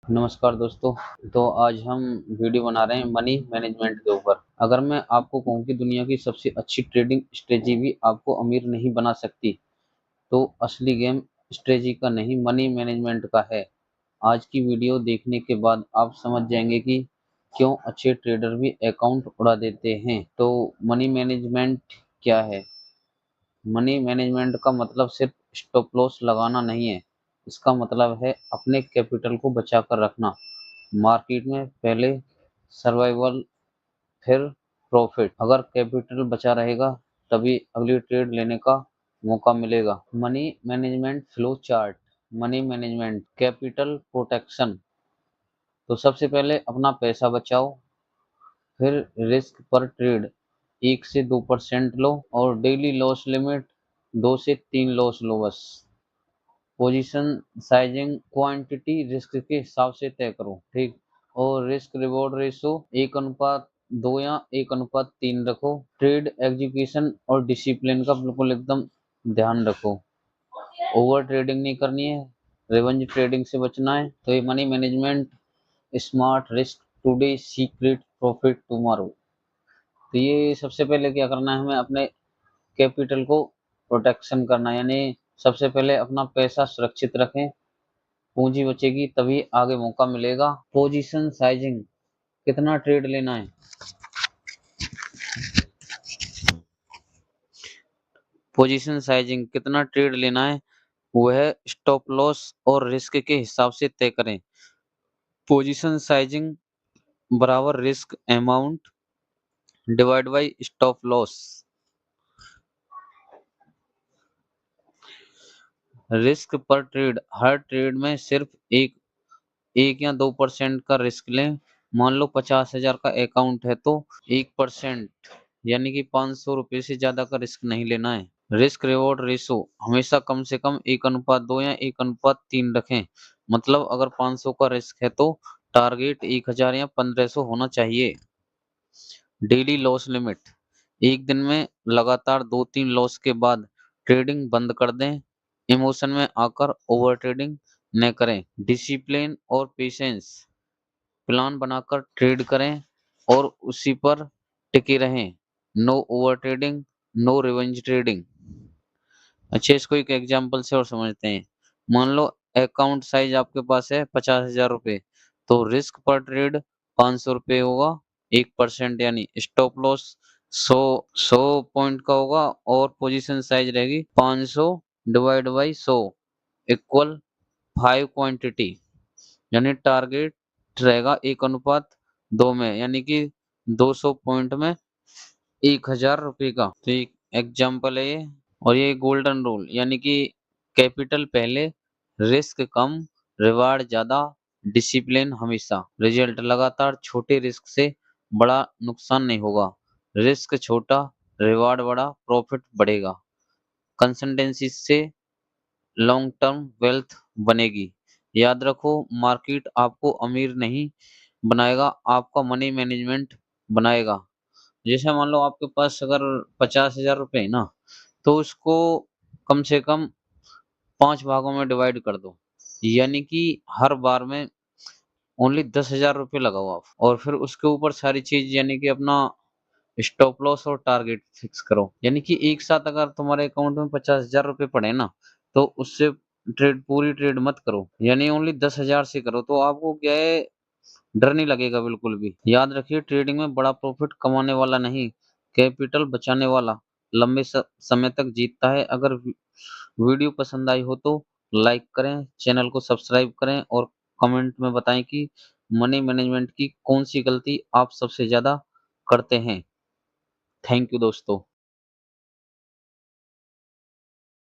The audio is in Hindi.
नमस्कार दोस्तों। तो आज हम वीडियो बना रहे हैं मनी मैनेजमेंट के ऊपर। अगर मैं आपको कहूँ कि दुनिया की सबसे अच्छी ट्रेडिंग स्ट्रेटजी भी आपको अमीर नहीं बना सकती, तो असली गेम स्ट्रेटजी का नहीं मनी मैनेजमेंट का है। आज की वीडियो देखने के बाद आप समझ जाएंगे कि क्यों अच्छे ट्रेडर भी अकाउंट उड़ा देते हैं। तो मनी मैनेजमेंट क्या है? मनी मैनेजमेंट का मतलब सिर्फ स्टॉप लॉस लगाना नहीं है। इसका मतलब है अपने कैपिटल को बचा कर रखना। मार्केट में पहले सर्वाइवल, फिर प्रॉफिट। अगर कैपिटल बचा रहेगा तभी अगली ट्रेड लेने का मौका मिलेगा। Money management flow chart. Money management capital protection. तो सबसे पहले अपना पैसा बचाओ, फिर रिस्क पर ट्रेड 1 से 2% लो और डेली लॉस लिमिट 2 से 3 लॉस लो बस। पोजीशन साइजिंग क्वांटिटी रिस्क के हिसाब से तय करो, ठीक। और रिस्क रिवॉर्ड रेशो 1:2 या 1:3 रखो। ट्रेड एग्जीक्यूशन और डिसिप्लिन का बिल्कुल एकदम ध्यान रखो। ओवर ट्रेडिंग नहीं करनी है, रिवेंज ट्रेडिंग से बचना है। तो ये money management smart risk today secret profit tomorrow. तो ये सबसे पहले क्या करना है, हमें अपने कैपिटल को प्रोटेक्शन करना है, यानी सबसे पहले अपना पैसा सुरक्षित रखें। पूंजी बचेगी तभी आगे मौका मिलेगा। पोजीशन साइजिंग, कितना ट्रेड लेना है। पोजीशन साइजिंग कितना ट्रेड लेना है वह स्टॉप लॉस और रिस्क के हिसाब से तय करें। पोजीशन साइजिंग बराबर risk amount divide by stop loss. Risk पर ट्रेड, हर ट्रेड में सिर्फ एक एक या 2% का रिस्क लें। मान लो 50,000 का अकाउंट है तो 1% यानी कि 500 रुपये से ज्यादा का रिस्क नहीं लेना है। रिस्क रिवॉर्ड रेशो हमेशा कम से कम 1:2 या 1:3 रखें। मतलब अगर 500 का रिस्क है तो टारगेट 1000 या 1500 होना चाहिए। डेली लॉस लिमिट, एक दिन में लगातार 2-3 लॉस के बाद ट्रेडिंग बंद कर दें। इमोशन में आकर ओवर ट्रेडिंग न करें। डिसिप्लिन और पेशेंस, प्लान बनाकर ट्रेड करें और उसी पर टिके रहें। No over trading, no revenge trading. अच्छा, इसको एक एग्जांपल से और समझते हैं। मान लो अकाउंट साइज आपके पास है 50,000 रुपये, तो रिस्क पर ट्रेड 500 रुपये होगा। 1% यानी स्टॉप लॉस 100 पॉइंट का होगा और पोजीशन साइज रहेगी 500 डिवाइड बाई 100 इक्वल 5 क्वांटिटी, यानी टारगेट रहेगा 1:2 में, यानी कि 200 पॉइंट में 1,000 रुपये का। तो एक एग्जाम्पल है ये। और ये गोल्डन रूल, यानी कि कैपिटल पहले, रिस्क कम, रिवार्ड ज्यादा, डिसिप्लिन हमेशा। रिजल्ट लगातार, छोटे रिस्क से बड़ा नुकसान नहीं होगा। रिस्क छोटा, रिवार्ड बड़ा, प्रॉफिट बढ़ेगा। कंसिस्टेंसी से लॉन्ग टर्म वेल्थ बनेगी। याद रखो, मार्केट आपको अमीर नहीं बनाएगा, आपका मनी मैनेजमेंट बनाएगा। जैसे मान लो आपके पास अगर 50,000 रुपये है ना, तो उसको कम से कम 5 भागों में डिवाइड कर दो, यानी कि हर बार में ओनली 10,000 रुपये लगाओ आप। और फिर उसके ऊपर सारी चीज, यानी कि अपना स्टॉप लॉस और टारगेट फिक्स करो। यानी कि एक साथ अगर तुम्हारे अकाउंट में 50,000 रुपये पड़े ना, तो उससे पूरी ट्रेड मत करो, यानी ओनली 10,000 से करो, तो आपको क्या है, डर नहीं लगेगा बिल्कुल भी। याद रखिए, ट्रेडिंग में बड़ा प्रॉफिट कमाने वाला नहीं, कैपिटल बचाने वाला लंबे समय तक जीतता है। अगर वीडियो पसंद आई हो तो लाइक करें, चैनल को सब्सक्राइब करें और कमेंट में बताएं कि मनी मैनेजमेंट की कौन सी गलती आप सबसे ज्यादा करते हैं। थैंक यू दोस्तों।